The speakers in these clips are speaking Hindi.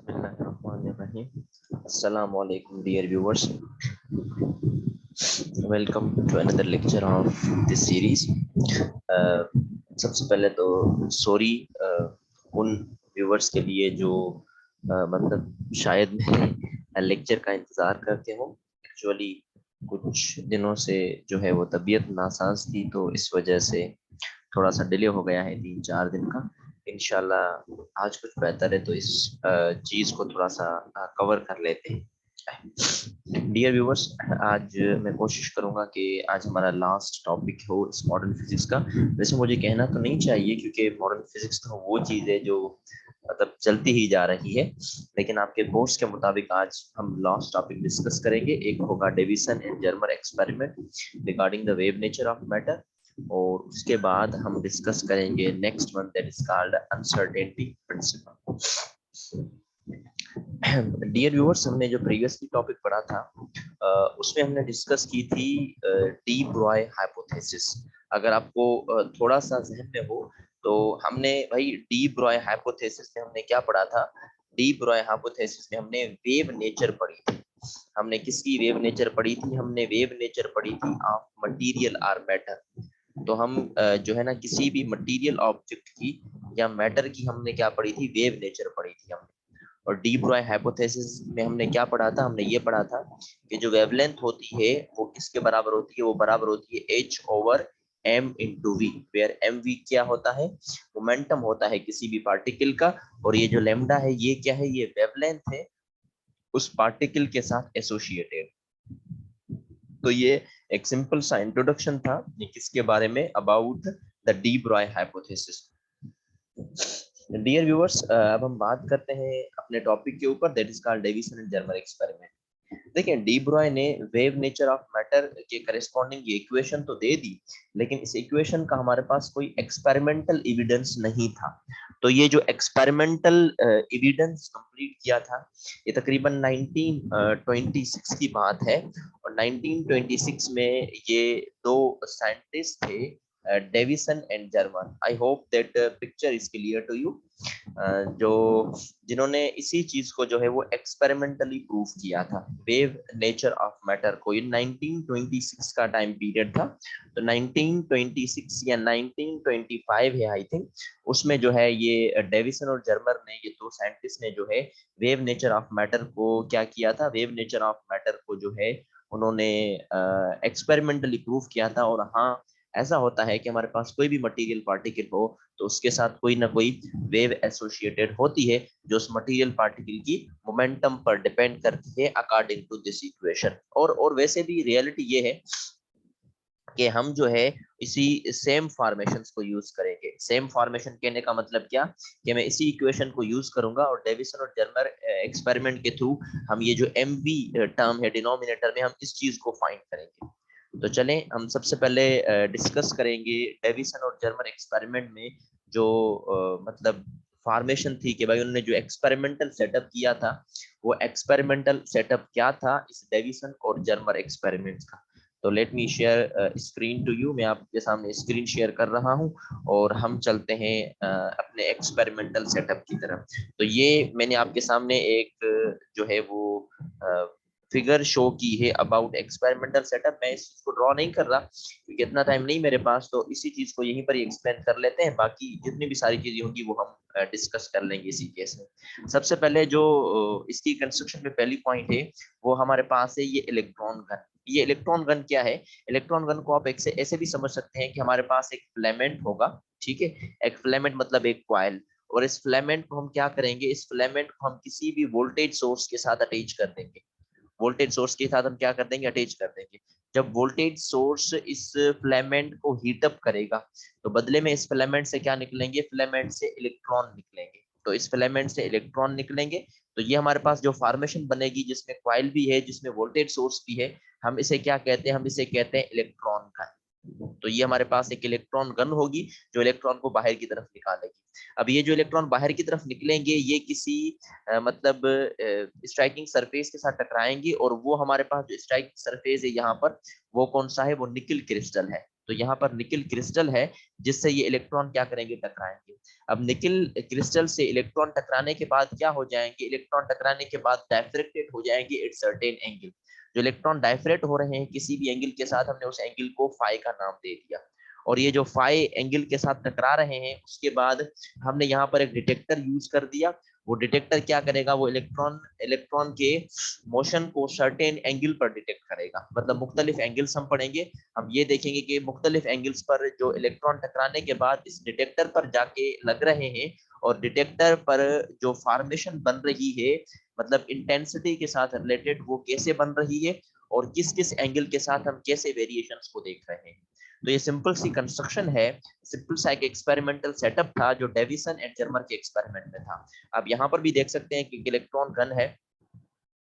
Bismillahirrahmanirrahim. Assalamu alaikum dear viewers. Welcome to another lecture of this series. Uh, सबसे पहले तो सॉरी उन व्यूवर्स के लिए जो मतलब शायद मेरे लेक्चर का इंतज़ार करते हो। एक्चुअली कुछ दिनों से जो है वो तबीयत नासाज थी, तो इस वजह से थोड़ा सा डिले हो गया है 3-4 दिन का। इंशाल्लाह आज कुछ बेहतर है, तो इस चीज़ को थोड़ा सा कवर कर लेते हैं। डियर व्यूवर्स, आज मैं कोशिश करूंगा कि आज हमारा लास्ट टॉपिक हो इस मॉडर्न फिजिक्स का। वैसे मुझे कहना तो नहीं चाहिए, क्योंकि मॉडर्न फिजिक्स तो वो चीज़ है जो मतलब चलती ही जा रही है, लेकिन आपके कोर्स के मुताबिक आज हम लास्ट टॉपिक डिस्कस करेंगे। एक होगा Davisson and Germer experiment regarding the wave nature of matter, और उसके बाद हम डिस्कस करेंगे next one, that is called uncertainty principle. Dear viewers, हमने जो प्रीवियसली टॉपिक पढ़ा था उसमें हमने डिस्कस की थी डी ब्रॉय हाइपोथेसिस। अगर आपको थोड़ा सा जहन में हो तो हमने भाई डी ब्रॉय हाइपोथेसिस में हमने क्या पढ़ा था। डी ब्रॉय हाइपोथेसिस में हमने वेव नेचर पढ़ी थी। हमने किसकी वेव नेचर पढ़ी थी? हमने वेव नेचर पढ़ी थी ऑफ मटेरियल और मैटर। तो हम जो है ना, किसी भी मटेरियल ऑब्जेक्ट की या मैटर की हमने क्या पढ़ी थी? वेव नेचर पढ़ी थी हमने। और डी ब्रॉय हाइपोथेसिस में हमने क्या पढ़ा था? हमने ये पढ़ा था कि जो वेवलेंथ होती है वो किसके बराबर होती है? वो बराबर होती है h over m into v, where m v क्या होता है? मोमेंटम होता है किसी भी पार्टिकल का। और ये जो लेमडा है ये क्या है? ये वेवलेंथ है उस पार्टिकल के साथ एसोसिएटेड। तो ये एक सिंपल सा इंट्रोडक्शन था ये किसके बारे में, about the de Broglie hypothesis. Dear viewers, अब हम बात करते हैं अपने टॉपिक के ऊपर, that is called Davisson and Germer experiment. देखिए, डी ब्रॉय ने वेव नेचर ऑफ मैटर के करस्पॉन्डिंग ये इक्वेशन तो दे दी, लेकिन इस इक्वेशन का हमारे पास कोई एक्सपेरिमेंटल एविडेंस नहीं था। तो ये जो एक्सपेरिमेंटल एविडेंस कंप्लीट किया था, ये तकरीबन 1926 की बात है। और 1926 में ये दो साइंटिस्ट थे, Davisson and Germer. I hope that picture is clear to you. जो जिन्होंने इसी चीज को जो है वो एक्सपेरिमेंटली प्रूफ किया था, वेव नेचर ऑफ मैटर को। ये 1926 का टाइम पीरियड था। तो 1926 या 1925 है आई थिंक, उसमें जो है ये डेविसन और जर्मर ने, ये दो साइंटिस्ट ने जो है वेव नेचर ऑफ मैटर को क्या किया था? वेव नेचर ऑफ मैटर को जो है उन्होंने एक्सपेरिमेंटली प्रूफ किया था। और हाँ, ऐसा होता है कि हमारे पास कोई भी मटेरियल पार्टिकल हो तो उसके साथ कोई ना कोई वेव एसोसिएटेड होती है, जो उस मटेरियल पार्टिकल की मोमेंटम पर डिपेंड करती है अकॉर्डिंग टू दिस इक्वेशन। और वैसे भी रियलिटी ये है कि हम जो है इसी सेम फॉर्मेशंस को यूज करेंगे। सेम फॉर्मेशन कहने का मतलब क्या, कि मैं इसी इक्वेशन को यूज करूंगा और डेविसन और जर्मर एक्सपेरिमेंट के थ्रू हम ये जो एम वी टर्म है डिनोमिनेटर में, हम इस चीज को फाइंड करेंगे। तो चलें, हम सबसे पहले डिस्कस करेंगे डेविसन और जर्मर एक्सपेरिमेंट में जो मतलब फॉर्मेशन थी, कि भाई उन्होंने जो एक्सपेरिमेंटल सेटअप किया था, वो एक्सपेरिमेंटल सेटअप क्या था इस डेविसन और जर्मर एक्सपेरिमेंट्स का। तो let me share screen to you. मैं आपके सामने स्क्रीन शेयर कर रहा हूं और हम चलते हैं अपने एक्सपेरिमेंटल सेटअप की तरफ। तो ये मैंने आपके सामने एक जो है वो फिगर शो की है अबाउट एक्सपेरिमेंटल सेटअप। मैं इस चीज को ड्रॉ नहीं कर रहा क्योंकि इतना टाइम नहीं मेरे पास, तो इसी चीज को यहीं पर ही एक्सप्लेन कर लेते हैं। बाकी जितनी भी सारी चीजें होंगी वो हम डिस्कस कर लेंगे इसी केस में। सबसे पहले जो इसकी कंस्ट्रक्शन में पहली पॉइंट है, वो हमारे पास है ये इलेक्ट्रॉन गन। ये इलेक्ट्रॉन गन क्या है? इलेक्ट्रॉन गन को आप ऐसे भी समझ सकते हैं कि हमारे पास एक फिलामेंट होगा, ठीक है। एक फिलामेंट मतलब एक कॉइल। और इस फिलामेंट को हम क्या करेंगे? इस फिलामेंट को हम किसी भी वोल्टेज सोर्स के साथ अटैच कर देंगे। वोल्टेज सोर्स के साथ हम क्या कर देंगे? अटैच कर देंगे। जब वोल्टेज सोर्स इस फिलामेंट को हीट अप करेगा, तो बदले में इस फिलामेंट से क्या निकलेंगे? फिलामेंट से इलेक्ट्रॉन निकलेंगे। तो इस फिलामेंट से इलेक्ट्रॉन निकलेंगे, तो ये हमारे पास जो फॉर्मेशन बनेगी, जिसमें कॉइल भी है, जिसमें वोल्टेज सोर्स भी है, हम इसे क्या कहते हैं? हम इसे कहते हैं इलेक्ट्रॉन गन। तो ये हमारे पास एक इलेक्ट्रॉन गन होगी जो इलेक्ट्रॉन को बाहर की तरफ निकालेगी। अब ये जो इलेक्ट्रॉन बाहर की तरफ निकलेंगे, ये किसी मतलब स्ट्राइकिंग सरफेस के साथ टकराएंगे, और वो हमारे पास जो स्ट्राइकिंग सरफेस है यहाँ पर, वो कौन सा है? वो निकल क्रिस्टल है। तो यहाँ पर निकिल क्रिस्टल है जिससे ये इलेक्ट्रॉन क्या करेंगे, टकराएंगे। अब निकिल क्रिस्टल से इलेक्ट्रॉन टकराने के बाद क्या हो जाएंगे, इलेक्ट्रॉन टकराने के बाद डाइफ्रेक्टेड हो जाएंगे एट सर्टेन एंगल। जो इलेक्ट्रॉन डाइफ्रेक्ट हो रहे हैं किसी भी एंगल के साथ, हमने उस एंगल को फाई का नाम दे दिया। और ये जो फाई एंगल के साथ टकरा रहे हैं उसके बाद हमने यहाँ पर एक डिटेक्टर यूज कर दिया। वो डिटेक्टर क्या करेगा, वो इलेक्ट्रॉन के मोशन को सर्टेन एंगल पर डिटेक्ट करेगा। मतलब मुख्तलिफ एंगल्स हम पढ़ेंगे, हम ये देखेंगे कि मुख्तलिफ एंगल्स पर जो इलेक्ट्रॉन टकराने के बाद इस डिटेक्टर पर जाके लग रहे हैं, और डिटेक्टर पर जो फॉर्मेशन बन रही है, मतलब इंटेंसिटी के साथ रिलेटेड वो कैसे बन रही है, और किस किस एंगल के साथ हम कैसे वेरिएशंस को देख रहे हैं। तो ये सिंपल सी कंस्ट्रक्शन है, सिंपल सा एक एक्सपेरिमेंटल सेटअप था जो डेविसन एंड जर्मर के एक्सपेरिमेंट में था। आप यहाँ पर भी देख सकते हैं कि इलेक्ट्रॉन गन है,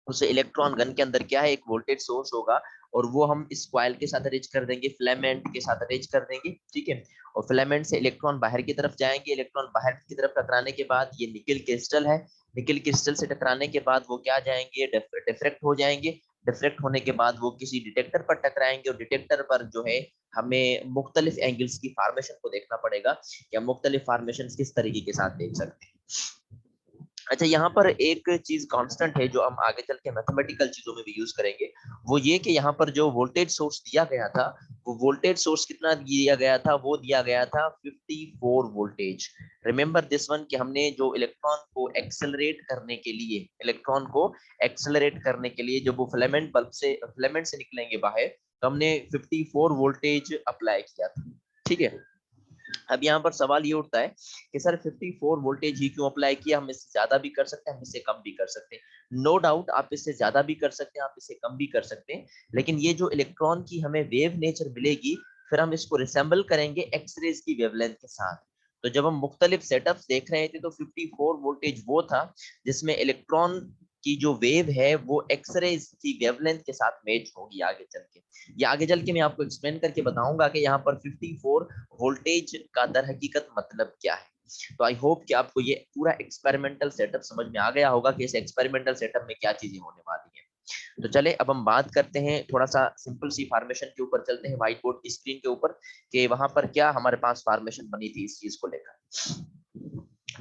उस इलेक्ट्रॉन गन के अंदर क्या है, एक वोल्टेज सोर्स होगा, और वो हम इस कॉइल के साथ अरेंज कर देंगे, फिलामेंट के साथ अरेंज कर देंगे, ठीक है। और फिलामेंट से इलेक्ट्रॉन बाहर की तरफ जाएंगे, इलेक्ट्रॉन बाहर की तरफ टकराने के बाद ये निकिल क्रिस्टल है, निकिल क्रिस्टल से टकराने के बाद वो क्या जाएंगे, डिफ्रेक्ट हो जाएंगे। डिफ्रेक्ट होने के बाद वो किसी डिटेक्टर पर टकराएंगे, और डिटेक्टर पर जो है हमें मुख्तलिफ एंगल्स की फॉर्मेशन को देखना पड़ेगा कि हम मुख्तलिफ फॉर्मेशन किस तरीके के साथ देख सकते हैं। अच्छा, यहाँ पर एक चीज कांस्टेंट है जो हम आगे चल के मैथमेटिकल चीजों में भी यूज करेंगे, वो ये कि यहाँ पर जो वोल्टेज सोर्स दिया गया था, वो वोल्टेज सोर्स कितना दिया गया था, वो दिया गया था 54 वोल्टेज। रिमेंबर दिस वन कि हमने जो इलेक्ट्रॉन को एक्सेलरेट करने के लिए जब वो फिलामेंट से निकलेंगे बाहर, तो हमने 54 वोल्टेज अप्लाई किया था, ठीक है। अब यहाँ पर सवाल ये उठता है कि सर 54 वोल्टेज ही क्यों अप्लाई किया, हम इससे ज्यादा भी कर सकते हैं, हम इससे कम भी कर सकते हैं। नो डाउट आप इससे ज्यादा भी कर सकते हैं, आप इससे कम भी कर सकते हैं, लेकिन ये जो इलेक्ट्रॉन की हमें वेव नेचर मिलेगी, फिर हम इसको रिसेंबल करेंगे एक्सरेज की वेवलेंथ के साथ। तो जब हम मुख्तलिफ सेटअप्स देख रहे थे तो 54 वोल्टेज वो था जिसमें इलेक्ट्रॉन की जो वेव है वो एक्सरेज की वेवलेंथ के साथ मैच होगी आगे चल के। ये आगे चल के मैं आपको एक्सप्लेन करके बताऊंगा कि यहाँ पर 54 वोल्टेज का दर हकीकत मतलब क्या है। तो आई होप कि आपको ये पूरा एक्सपेरिमेंटल सेटअप समझ में आ गया होगा कि इस एक्सपेरिमेंटल सेटअप में क्या चीजें होने वाली है। तो चले अब हम बात करते हैं, थोड़ा सा सिंपल सी फार्मेशन के ऊपर चलते हैं, व्हाइट बोर्ड की स्क्रीन के ऊपर, कि वहां पर क्या हमारे पास फार्मेशन बनी थी इस चीज को लेकर।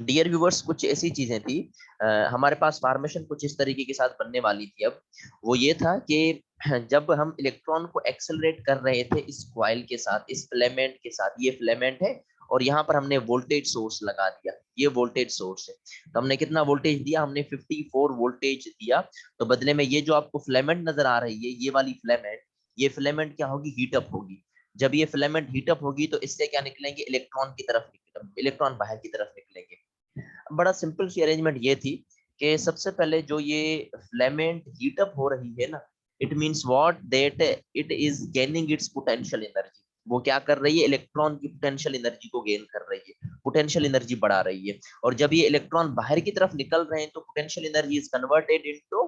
डियर व्यूवर्स, कुछ ऐसी चीजें थी, हमारे पास फार्मेशन कुछ इस तरीके के साथ बनने वाली थी। अब वो ये था कि जब हम इलेक्ट्रॉन को एक्सेलरेट कर रहे थे इस कॉइल के साथ, इस फिलामेंट के साथ, ये फिलामेंट है और यहाँ पर हमने वोल्टेज सोर्स लगा दिया, ये वोल्टेज सोर्स है। तो हमने कितना वोल्टेज दिया, हमने 54 वोल्टेज दिया। तो बदले में ये जो आपको फिलामेंट नजर आ रही है, ये वाली फिलामेंट, ये फिलामेंट क्या होगी, हीटअप होगी। जब ये फिलामेंट हीटअप होगी तो इससे क्या निकलेंगे, इलेक्ट्रॉन की तरफ, इलेक्ट्रॉन बाहर की तरफ निकलेंगे। बड़ा सिंपल सी अरेंजमेंट ये थी कि सबसे पहले जो ये फिलामेंट हीटअप हो रही है ना, it means what, that it is gaining it's potential energy. वो क्या कर रही है, इलेक्ट्रॉन की पोटेंशियल एनर्जी को गेन कर रही है, पोटेंशियल एनर्जी बढ़ा रही है। और जब ये इलेक्ट्रॉन बाहर की तरफ निकल रहे हैं तो potential energy is converted into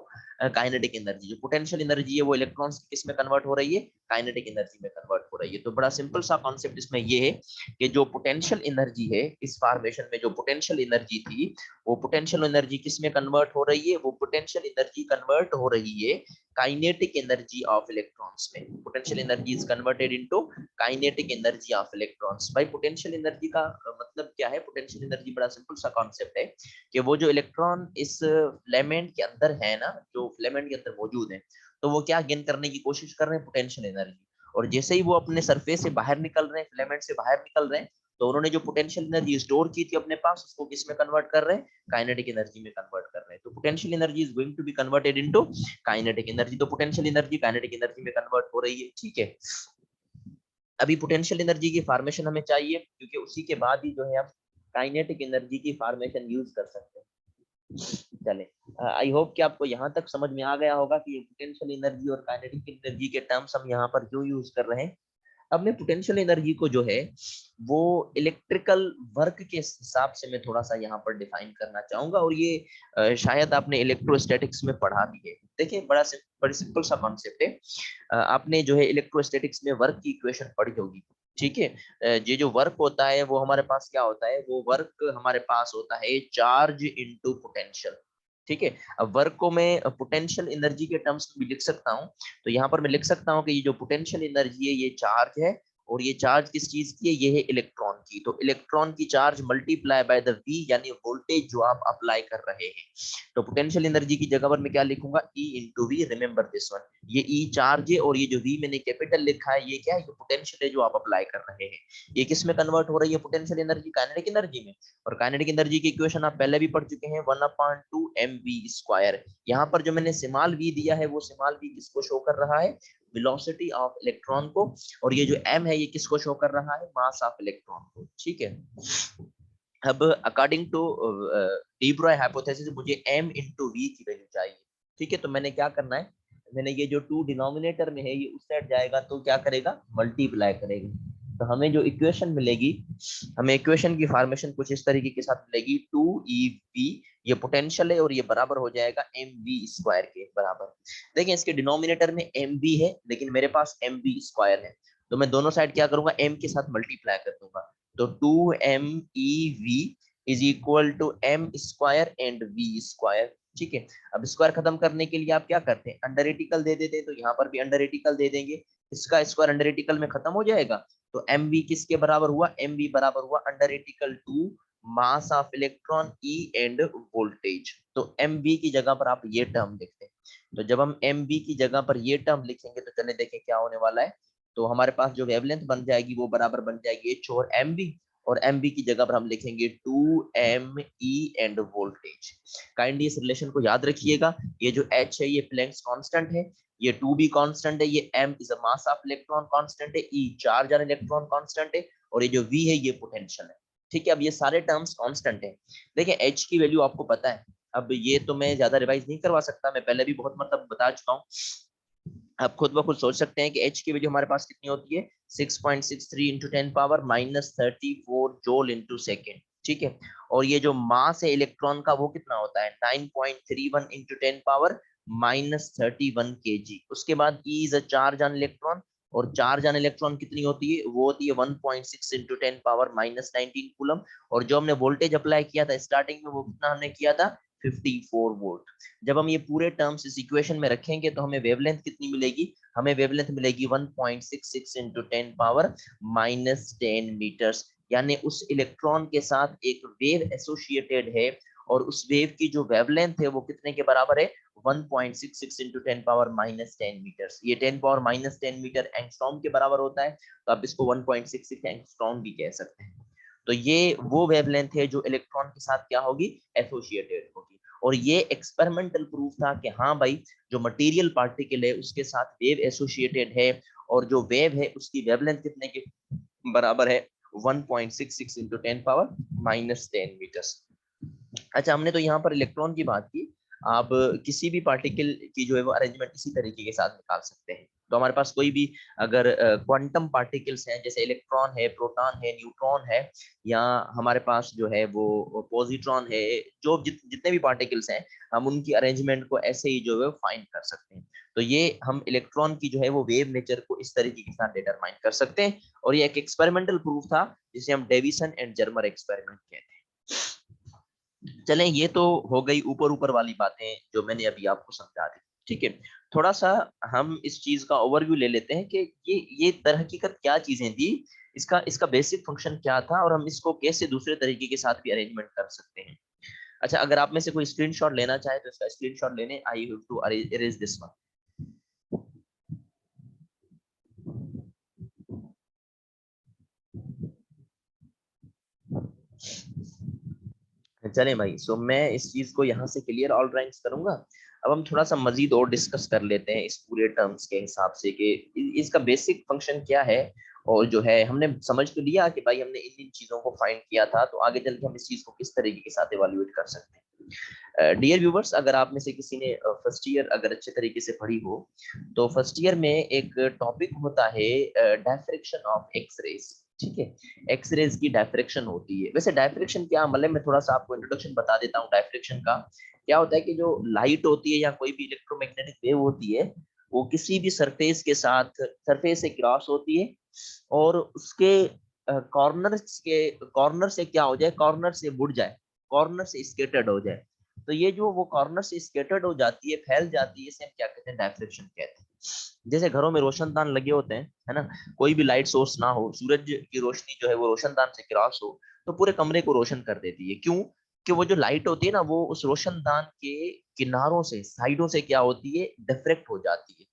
kinetic energy. जो पोटेंशियल एनर्जी है वो इलेक्ट्रॉन्स किस में कन्वर्ट हो रही है, काइनेटिक एनर्जी में कन्वर्ट हो रही है। तो बड़ा सिंपल सा कॉन्सेप्ट इसमें ये है कि जो पोटेंशियल एनर्जी है इस फॉर्मेशन में, जो पोटेंशियल एनर्जी थी, वो पोटेंशियल एनर्जी किस में कन्वर्ट हो रही है, वो पोटेंशियल एनर्जी कन्वर्ट हो रही है काइनेटिक एनर्जी ऑफ इलेक्ट्रॉन्स में। Potential energy is converted into kinetic energy of electrons. भाई पोटेंशियल एनर्जी का मतलब क्या है, पोटेंशियल एनर्जी बड़ा सिंपल सा कॉन्सेप्ट है कि वो जो इलेक्ट्रॉन इस फिलामेंट के अंदर है ना, जो फिलामेंट के अंदर मौजूद है, तो वो क्या गेन करने की कोशिश कर रहे हैं, पोटेंशियल एनर्जी। और जैसे ही वो अपने सरफेस से बाहर निकल रहे हैं, फिलामेंट से बाहर निकल रहे हैं, तो उन्होंने जो पोटेंशियल एनर्जी स्टोर की थी अपने पास, उसको किस में कन्वर्ट कर रहे हैं, काइनेटिक एनर्जी में कन्वर्ट कर रहे हैं। तो potential energy is going to be converted into kinetic energy. तो पोटेंशियल एनर्जी काइनेटिक एनर्जी में कन्वर्ट हो रही है, ठीक है। अभी पोटेंशियल एनर्जी की फॉर्मेशन हमें चाहिए, क्योंकि उसी के बाद ही जो है हम काइनेटिक एनर्जी की फॉर्मेशन यूज कर सकते हैं। चले, आई होप कि आपको यहाँ तक समझ में आ गया होगा कि ये पोटेंशियल एनर्जी और काइनेटिक एनर्जी के टर्म्स हम यहाँ पर क्यों यूज कर रहे हैं। अब मैं पोटेंशियल एनर्जी को जो है वो इलेक्ट्रिकल वर्क के हिसाब से मैं थोड़ा सा यहाँ पर डिफाइन करना चाहूंगा, और ये शायद आपने इलेक्ट्रोस्टैटिक्स में पढ़ा भी है। देखिए बड़ी सिंपल सा कॉन्सेप्ट है। आपने जो है इलेक्ट्रोस्टैटिक्स में वर्क की इक्वेशन पढ़ी होगी, ठीक है। ये जो वर्क होता है वो हमारे पास क्या होता है, वो वर्क हमारे पास होता है चार्ज इनटू पोटेंशियल, ठीक है। अब वर्क को मैं पोटेंशियल एनर्जी के टर्म्स में भी लिख सकता हूँ। तो यहाँ पर मैं लिख सकता हूँ कि ये जो पोटेंशियल एनर्जी है ये चार्ज है, और ये चार्ज किस चीज की है, ये है इलेक्ट्रॉन की। तो इलेक्ट्रॉन की charge multiply by the v यानी वोल्टेज जो आप अप्लाई कर रहे हैं। तो पोटेंशियल एनर्जी की जगह पर मैं क्या लिखूंगा, E into v, remember this one. ये E चार्ज है और ये जो V मैंने कैपिटल लिखा है ये क्या है, ये पोटेंशियल है जो आप अप्लाई कर रहे हैं। ये किस में कन्वर्ट हो रही है पोटेंशियल एनर्जी, काइनेटिक एनर्जी में। और काइनेटिक एनर्जी की इक्वेशन आप पहले भी पढ़ चुके हैं, 1/2mv²। यहाँ पर जो मैंने स्मॉल v दिया है वो स्मॉल v किसको शो कर रहा है, वेलोसिटी ऑफ इलेक्ट्रॉन को। और ये जो m है ये किसको शो कर रहा है, मास ऑफ इलेक्ट्रॉन को। ठीक है, अब according to de Broglie hypothesis मुझे m इंटू वी की वैल्यू चाहिए। ठीक है, तो मैंने क्या करना है, मैंने ये जो 2 डिनोमिनेटर में है ये उस साइड जाएगा तो क्या करेगा, मल्टीप्लाई करेगा। तो हमें जो इक्वेशन मिलेगी, हमें इक्वेशन की फॉर्मेशन कुछ इस तरीके के साथ मिलेगी, 2ev, ये पोटेंशियल है और ये बराबर हो जाएगा mv² के बराबर। देखिए इसके डिनोमिनेटर में mv है लेकिन मेरे पास mv² है, तो मैं दोनों साइड क्या करूंगा, m के साथ मल्टीप्लाई कर दूंगा। तो 2mev is equal to m² and v²। ठीक है, अब स्क्वायर खत्म करने के लिए आप क्या करते हैं, अंडर रेटिकल दे देते हैं, तो यहाँ पर भी अंडर रेटिकल दे देंगे, इसका स्क्वायर अंडर रेटिकल में खत्म हो जाएगा। तो mv किसके बराबर हुआ, mv बराबर हुआ under radical two mass of electron E and voltage. तो mv की जगह पर आप ये टर्म लिखते हैं। तो जब हम mv की जगह पर ये टर्म लिखेंगे तो चले देखें क्या होने वाला है। तो हमारे पास जो वेवलेंथ बन जाएगी वो बराबर बन जाएगी h और mv, और mv की जगह पर हम लिखेंगे 2me एंड वोल्टेज। काइंडली इस रिलेशन को याद रखिएगा, ये जो h है ये प्लैंक्स कांस्टेंट है, ये 2b कांस्टेंट है, ये m is a mass of electron constant है, E charge on electron constant है, और ये जो v है ये पोटेंशियल है। ठीक है, अब ये सारे टर्म्स कांस्टेंट है। देखिए h की वैल्यू आपको पता है, अब ये तो मैं ज्यादा रिवाइज नहीं करवा सकता, मैं पहले भी बहुत मतलब बता चुका हूँ। आप खुद ब खुद सोच सकते हैं कि h की वैल्यू हमारे पास कितनी होती है, 6.63 into 10 power -34 joule into second. ठीक है, और ये जो मास है इलेक्ट्रॉन का वो कितना होता है, 9.31 इंटू 10 पावर -31 kg। उसके बाद E is a charge on electron, और चार्ज ऑन इलेक्ट्रॉन कितनी होती है, वो होती है 1.6 इंटू 10 पावर -19 कूलम। और जो हमने वोल्टेज अप्लाई किया था स्टार्टिंग में वो कितना हमने किया था, 54 वोल्ट। जब हम ये पूरे टर्म्स इस इक्वेशन में रखेंगे तो हमें वेवलेंथ कितनी मिलेगी, हमें वेवलेंथ मिलेगी 1.66 इंटू 10 पावर -10 मीटर्स। यानी उस इलेक्ट्रॉन के साथ एक वेव एसोसिएटेड है, और उस वेव की जो वेवलेंथ है वो कितने के बराबर है, 1.66 इंटू 10 पावर -10 मीटर्स। ये 10 पावर -10 मीटर एंगस्ट्रॉम के बराबर होता है, तो आप इसको 1.66 एंगस्ट्रॉम भी कह सकते हैं। तो ये वो वेवलेंथ है जो इलेक्ट्रॉन के साथ क्या होगी, एसोसिएटेड होगी। और ये एक्सपेरिमेंटल प्रूफ था कि हाँ भाई, जो मटेरियल पार्टिकल है उसके साथ वेव एसोसिएटेड है, और जो वेव है उसकी वेवलेंथ कितने के बराबर है, 1.66 इंटू 10 पावर -10 मीटर्स। अच्छा, हमने तो यहाँ पर इलेक्ट्रॉन की बात की, आप किसी भी पार्टिकल की जो है वो अरेंजमेंट इसी तरीके के साथ निकाल सकते हैं। तो हमारे पास कोई भी अगर क्वांटम पार्टिकल्स हैं, जैसे इलेक्ट्रॉन है, प्रोटॉन है, न्यूट्रॉन है, या हमारे पास जो है वो पॉजिट्रॉन है, जो जितने भी पार्टिकल्स हैं, हम उनकी अरेंजमेंट को ऐसे ही जो है फाइंड कर सकते हैं। तो ये हम इलेक्ट्रॉन की जो है वो वेव नेचर को इस तरीके के साथ डिटरमाइन कर सकते हैं, और ये एक एक्सपेरिमेंटल प्रूफ था जिसे हम डेविसन एंड जर्मर एक्सपेरिमेंट कहते हैं। चलें, ये तो हो गई ऊपर ऊपर वाली बातें जो मैंने अभी आपको समझा दी। ठीक है, थोड़ा सा हम इस चीज का ओवरव्यू ले लेते हैं कि ये दर हकीकत क्या चीजें थी, इसका इसका बेसिक फंक्शन क्या था, और हम इसको कैसे दूसरे तरीके के साथ भी अरेंजमेंट कर सकते हैं। अच्छा, अगर आप में से कोई स्क्रीनशॉट लेना चाहे तो इसका स्क्रीनशॉट लेने, I have to erase this one. चले भाई, सो मैं इस चीज को यहाँ से क्लियर ऑल ड्राइंग्स करूंगा। अब हम थोड़ा सा मजीद और डिस्कस कर लेते हैं इस पूरे टर्म्स के हिसाब से कि इसका बेसिक फंक्शन क्या है, और जो है हमने समझ तो लिया कि भाई हमने इन इन चीजों को फाइंड किया था, तो आगे चल के हम इस चीज को किस तरीके के साथ इवेल्युएट कर सकते हैं। डियर व्यूवर्स, अगर आप में से किसी ने फर्स्ट ईयर अगर अच्छे तरीके से पढ़ी हो, तो फर्स्ट ईयर में एक टॉपिक होता है डायफ्रेक्शन ऑफ एक्स रेज। ठीक है, एक्सरेज की डायफ्रेक्शन होती है। वैसे डायफ्रेक्शन क्या मतलब, मैं थोड़ा सा आपको इंट्रोडक्शन बता देता हूँ डायफ्रेक्शन का। क्या होता है कि जो लाइट होती है या कोई भी इलेक्ट्रोमैग्नेटिक वेव होती है, वो किसी भी सरफेस के साथ, सरफेस से क्रॉस होती है, और उसके कॉर्नर से क्या हो जाए, कॉर्नर से मुड़ जाए, कॉर्नर से स्केटर्ड हो जाए। तो ये जो वो कॉर्नर से स्केटर्ड हो जाती है, फैल जाती है, इसे हम क्या कहते हैं, डायफ्रेक्शन कहते हैं। जैसे घरों में रोशनदान लगे होते हैं, है ना, कोई भी लाइट सोर्स ना हो, सूरज की रोशनी जो है वो रोशनदान से क्रॉस हो तो पूरे कमरे को रोशन कर देती है। क्यों? कि वो जो लाइट होती है ना वो उस रोशनदान के किनारों से, साइडों से क्या होती है, डिफ्रेक्ट हो जाती है।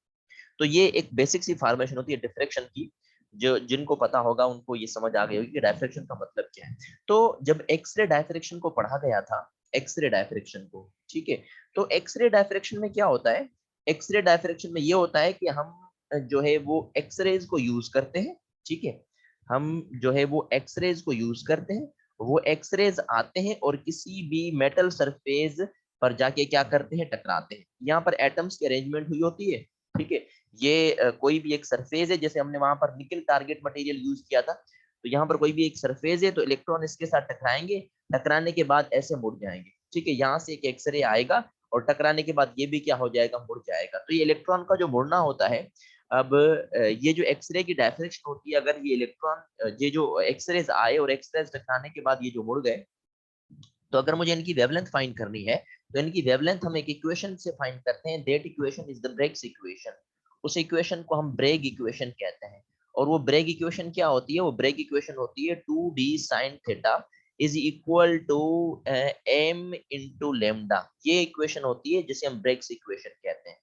तो ये एक बेसिक सी फॉर्मेशन होती है डिफ्रेक्शन की, जो जिनको पता होगा उनको ये समझ आ गई होगी कि डायफ्रेक्शन का मतलब क्या है। तो जब एक्सरे डायफ्रेक्शन को पढ़ा गया था, एक्सरे डायफ्रेक्शन को, ठीक है, तो एक्सरे डायफ्रेक्शन में क्या होता है, एक्सरे डायफ्रेक्शन में ये होता है कि हम जो है वो एक्सरेज को यूज करते हैं, ठीक है, हम जो है वो एक्सरेज को यूज करते हैं, वो एक्सरेज आते हैं और किसी भी मेटल सरफेस पर जाके क्या करते हैं, टकराते हैं। यहाँ पर एटम्स की अरेंजमेंट हुई होती है, ठीक है, ये कोई भी एक सरफेस है, जैसे हमने वहां पर निकल टारगेट मटेरियल यूज किया था, तो यहाँ पर कोई भी एक सरफेस है तो इलेक्ट्रॉन इसके साथ टकराएंगे, टकराने के बाद ऐसे मुड़ जाएंगे, ठीक है, यहाँ से एक एक्सरे आएगा और टकराने के बाद ये भी क्या हो जाएगा, मुड़ जाएगा। तो ये इलेक्ट्रॉन का जो मुड़ना होता है, अब ये जो एक्सरे की डायफ्रेक्शन होती है, अगर ये इलेक्ट्रॉन, ये जो एक्सरेज आए और एक्सरेज टकराने के बाद ये जो मुड़ गए, तो अगर मुझे इनकी वेवलेंथ फाइंड करनी है तो इनकी वेवलेंथ हम एक इक्वेशन से फाइंड करते हैं, that equation is the Bragg's equation. उस इक्वेशन को हम ब्रेग इक्वेशन कहते हैं। और वो ब्रेग इक्वेशन क्या होती है, वो ब्रेग इक्वेशन होती है 2d sin theta is equal to m into lambda. ये इक्वेशन होती है जिसे हम ब्रेग्स इक्वेशन कहते हैं।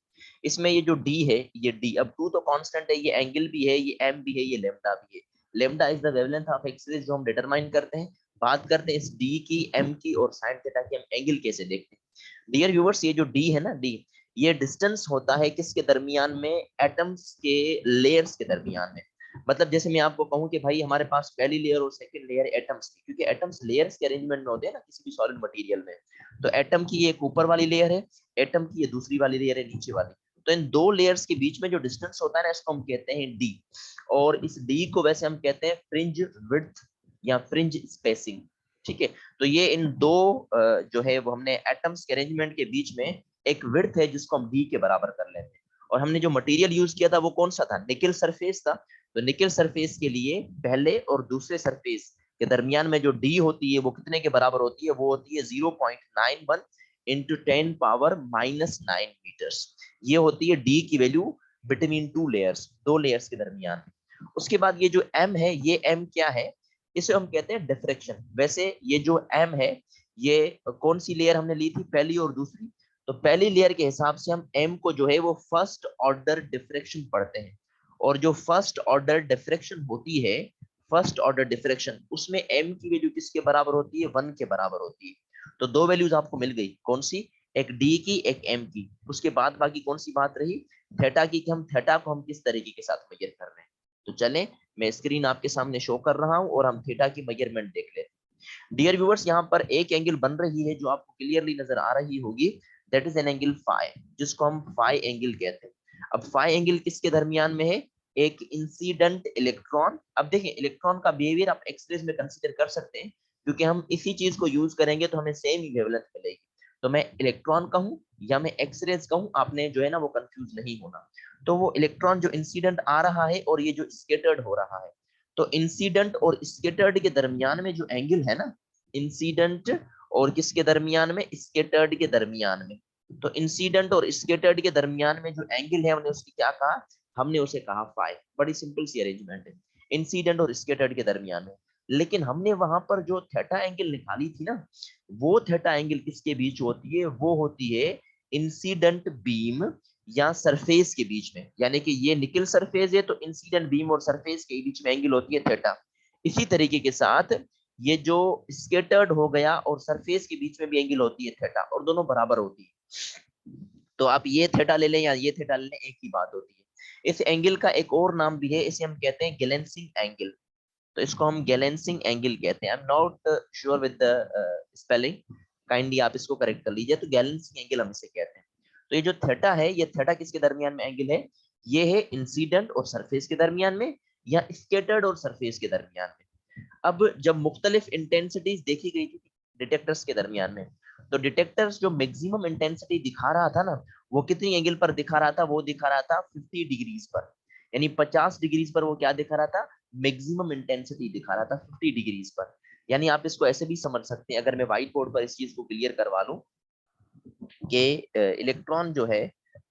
इसमें ये जो d है, ये d, अब 2 तो कांस्टेंट है, ये एंगल भी है, ये m भी है, ये लेमडा भी है। Lambda is the wavelength of X ray जो हम डिटरमाइन करते हैं। बात करते हैं इस डी की, एम की और साइन थीटा की, हम एंगल कैसे देखते हैं। डियर व्यूअर्स, ये जो डी है ना, डी, ये डिस्टेंस होता है किसके दरमियान में, एटम्स के लेयर्स के दरमियान में। मतलब जैसे मैं आपको कहूं कि भाई हमारे पास पहली लेयर और सेकंड लेयर एटम्स की, क्योंकि एटम्स लेयर्स के अरेंजमेंट में होते हैं ना किसी भी सॉलिड मटेरियल में। तो एटम की ये एक ऊपर वाली लेयर है, एटम की ये दूसरी वाली लेयर है, नीचे वाली। तो इन दो लेयर्स के बीच में जो डिस्टेंस होता है ना, इसको हम कहते हैं डी। और इस डी को वैसे हम कहते हैं फ्रिंज विड्थ या फ्रिंज स्पेसिंग, ठीक है। तो ये इन दो जो है वो हमने एटम्स के अरेंजमेंट के बीच में एक विड्थ है जिसको हम डी के बराबर कर लेते हैं। और हमने जो मटेरियल यूज किया था वो कौन सा था, निकल सरफेस था। तो निकल सरफेस के लिए पहले और दूसरे सरफेस के दरमियान में जो डी होती है वो कितने के बराबर होती है, वो होती है 0.91 इंटू 10⁻⁹ मीटर्स। ये होती है डी की वैल्यू बिटवीन टू लेयर्स, दो लेयर्स के दरमियान। उसके बाद ये जो m है, ये m क्या है, इसे हम कहते हैं डिफ्रेक्शन। वैसे ये जो m है, ये कौन सी लेयर हमने ली थी, पहली और दूसरी। तो पहली लेयर के हिसाब से हम m को जो है वो फर्स्ट ऑर्डर डिफ्रेक्शन पढ़ते हैं। और जो फर्स्ट ऑर्डर डिफ्रेक्शन होती है, फर्स्ट ऑर्डर डिफ्रेक्शन, उसमें m की वैल्यू किसके बराबर होती है, 1 के बराबर होती है। तो दो वैल्यूज आपको मिल गई, कौन सी, एक d की, एक m की। उसके बाद बाकी कौन सी बात रही, थीटा की, कि हम थीटा को हम किस तरीके के साथ मेजर कर रहे हैं। तो चलें, मैं स्क्रीन आपके सामने शो कर रहा हूं और हम थीटा की मेजरमेंट देख लेते हैं। डियर व्यूअर्स, यहाँ पर एक एंगल बन रही है जो आपको क्लियरली नजर आ रही होगी, that is an angle phi, जिसको हम फाई एंगल कहते हैं। अब फाई एंगल किसके दरमियान में है, एक इंसिडेंट इलेक्ट्रॉन। अब देखें, इलेक्ट्रॉन का बिहेवियर आप एक्सरेज में कंसीडर कर सकते हैं, क्योंकि हम इसी चीज को यूज करेंगे तो हमें सेम ही वेवलेंथ मिलेगी। तो मैं इलेक्ट्रॉन कहूं या मैं एक्सरेज कहूं, आपने जो है ना वो कंफ्यूज नहीं होना। तो वो इलेक्ट्रॉन जो इंसिडेंट आ रहा है और ये जो स्केटर्ड हो रहा है, तो इंसिडेंट और स्केटर्ड के दरमियान में जो एंगल है ना, इंसिडेंट और किसके दरमियान में, स्केटर्ड के दरमियान में। तो इंसिडेंट और स्केटर्ड के दरमियान में जो एंगल है, हमने उसकी क्या कहा, हमने उसे कहा फाई। बड़ी सिंपल सी अरेंजमेंट है, इंसिडेंट और स्केटर्ड के दरमियान में। लेकिन हमने वहां पर जो थीटा एंगल निकाली थी ना, वो थीटा एंगल किसके बीच होती है, वो होती है इंसिडेंट बीम या सरफेस के बीच में। यानी कि ये निकल सरफेस है तो इंसिडेंट बीम और सरफेस के बीच में एंगल होती है थीटा। इसी तरीके के साथ ये जो स्केटर्ड हो गया और सरफेस के बीच में भी एंगल होती है थीटा, और दोनों बराबर होती है। तो आप ये थीटा ले लें या ये थीटा ले लें, एक ही बात होती है। इस एंगल का एक और नाम भी है, इसे हम कहते हैं गैलेंसिंग एंगल। तो इसको हम गैलेंसिंग एंगल कहते हैं। I am not sure with the spelling, kindly आप इसको करेक्ट कर लीजिए। तो गैलेंसिंग एंगल हम इसे कहते हैं। तो ये जो थीटा है, ये थीटा किसके दरमियान में एंगल है, ये है इंसिडेंट और सरफेस के दरमियान में, या स्केटर्ड और सरफेस के दरमियान में। अब जब मुख्तलिफ इंटेंसिटीज देखी गई थी डिटेक्टर्स के दरमियान में, तो डिटेक्टर्स जो मैक्सिमम इंटेंसिटी दिखा रहा था ना, वो कितनी एंगल पर दिखा रहा था, वो दिखा रहा था 50 डिग्रीज पर। यानी 50 डिग्रीज पर वो क्या दिखा रहा था, मैक्सिमम इंटेंसिटी दिखा रहा था 50 डिग्रीज पर। यानी आप इसको ऐसे भी समझ सकते हैं, अगर मैं व्हाइट बोर्ड पर इस चीज को क्लियर करवा लूं, कि इलेक्ट्रॉन जो है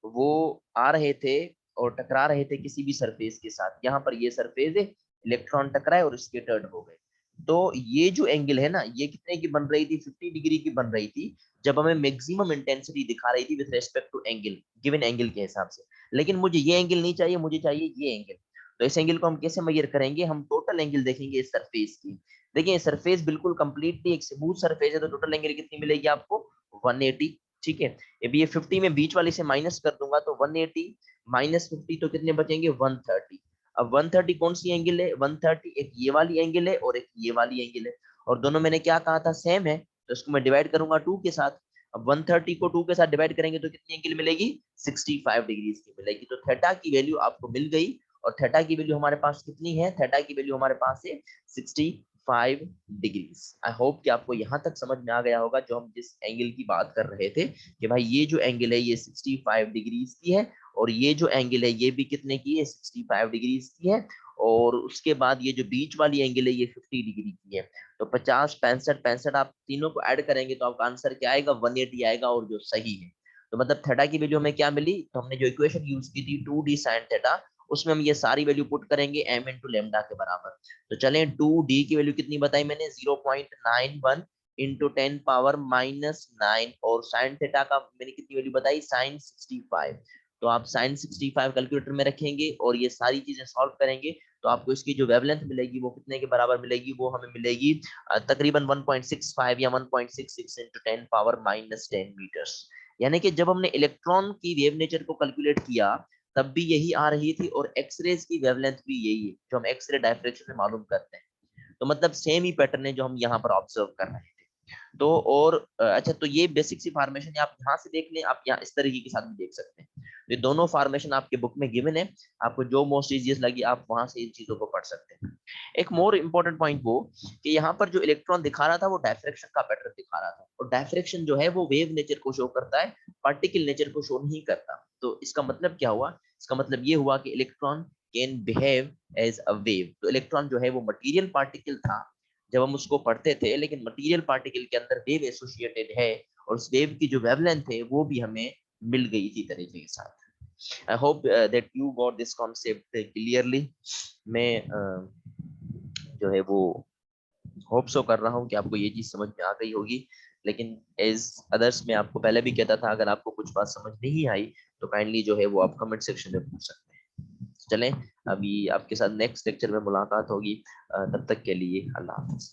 वो आ रहे थे और टकरा रहे थे किसी भी सरफेस के साथ, यहाँ पर ये सरफेस है, इलेक्ट्रॉन टकराए और स्कैटर्ड हो गए, तो ये जो एंगल है ना, ये कितने की बन रही थी, 50 डिग्री की बन रही थी, जब हमें मैक्सिमम इंटेंसिटी दिखा रही थी with respect to angle, given angle के हिसाब से। लेकिन मुझे ये एंगल नहीं चाहिए, मुझे चाहिए ये एंगल। तो इस एंगल को हम कैसे मेजर करेंगे, हम टोटल एंगल देखेंगे इस सरफेस की। देखिए सरफेस बिल्कुल कंप्लीटली एक स्मूथ सरफेस है, तो टोटल एंगल कितनी मिलेगी आपको, 180। ठीक है, अब ये 50 में बीच वाली से माइनस कर दूंगा तो 180 माइनस 50 तो कितने बचेंगे, 130। अब 130 कौन सी एंगल है, 130 एक ये वाली एंगल है और एक ये वाली एंगल है, और दोनों मैंने क्या कहा था, सेम है, तो इसको मैं डिवाइड करूंगा 2 के साथ। अब 130 को 2 के साथ डिवाइड करेंगे तो कितनी एंगल मिलेगी, 65 डिग्री की मिलेगी। तो थीटा की वैल्यू आपको मिल गई, और थीटा की वैल्यू हमारे पास कितनी है, थीटा की वैल्यू हमारे पास है 65 डिग्रीज। आई होप कि आपको यहाँ तक समझ में आ गया होगा जो हम जिस एंगल की बात कर रहे थे, कि भाई ये जो एंगल है ये 65 डिग्रीज की है, और ये जो एंगल है ये भी कितने की है, 65 डिग्रीज की है, और उसके बाद ये जो बीच वाली एंगल है ये 50 डिग्री की है। तो 50 65 65 आप तीनों को ऐड करेंगे तो आपका आंसर क्या आएगा, 180 आएगा, और जो सही है। तो मतलब थीटा की वैल्यू हमें क्या मिली, तो हमने जो इक्वेशन यूज की थी 2d sin थीटा, उसमें हम ये सारी वैल्यू पुट करेंगे m इंटू लेमडा के बराबर। तो चलें 2d की वैल्यू कितनी बताई मैंने, 0.91 इंटू 10 पावर -9, और साइन थीटा का मैंने कितनी वैल्यू बताई, साइन 65। तो आप साइन 65 कैलकुलेटर में रखेंगे और ये सारी चीजें सॉल्व करेंगे, तो आपको इसकी जो वेवलेंथ मिलेगी वो कितने के बराबर मिलेगी, वो हमें मिलेगी तकरीबन 1.65 या 1.66 इंटू 10 पावर -10 मीटर्स। यानी कि जब हमने इलेक्ट्रॉन की वेव नेचर को कैलकुलेट किया तब भी यही आ रही थी, और एक्सरेज की वेवलेंथ भी यही है जो हम एक्सरे डायफ्रेक्शन में मालूम करते हैं। तो मतलब सेम ही पैटर्न है जो हम यहाँ पर ऑब्जर्व कर रहे हैं। तो और अच्छा, तो ये बेसिक सी फॉर्मेशन आप यहाँ से देख लें, आप यहाँ इस तरीके के साथ भी देख सकते हैं। ये दोनों फॉर्मेशन आपके बुक में गिवन है, आपको जो मोस्ट इजिएस्ट लगी आप वहां से इन चीजों को पढ़ सकते हैं। एक मोर इंपॉर्टेंट पॉइंट वो कि यहाँ पर जो इलेक्ट्रॉन दिखा रहा था वो डायफ्रेक्शन का पैटर्न दिखा रहा था, और डायफ्रेक्शन जो है वो वेव नेचर को शो करता है, पार्टिकल नेचर को शो नहीं करता। तो इसका मतलब क्या हुआ, इसका मतलब ये हुआ कि electron can behave as a wave. तो इलेक्ट्रॉन जो है वो मटीरियल पार्टिकल था जब हम उसको पढ़ते थे, लेकिन मटेरियल पार्टिकल के अंदर वेव एसोसिएटेड है, और उस वेव की जो वेवलेंथ है वो भी हमें मिल गई इसी तरीके के साथ। आई hope that you got this concept clearly. मैं जो है वो होप सो कर रहा हूँ कि आपको ये चीज समझ में आ गई होगी। लेकिन एज अदर्स मैं आपको पहले भी कहता था, अगर आपको कुछ बात समझ नहीं आई तो काइंडली जो है वो आप कमेंट सेक्शन में पूछ सकते हैं। चलें, अभी आपके साथ नेक्स्ट लेक्चर में मुलाकात होगी, तब तक के लिए अल्लाह हाफिज।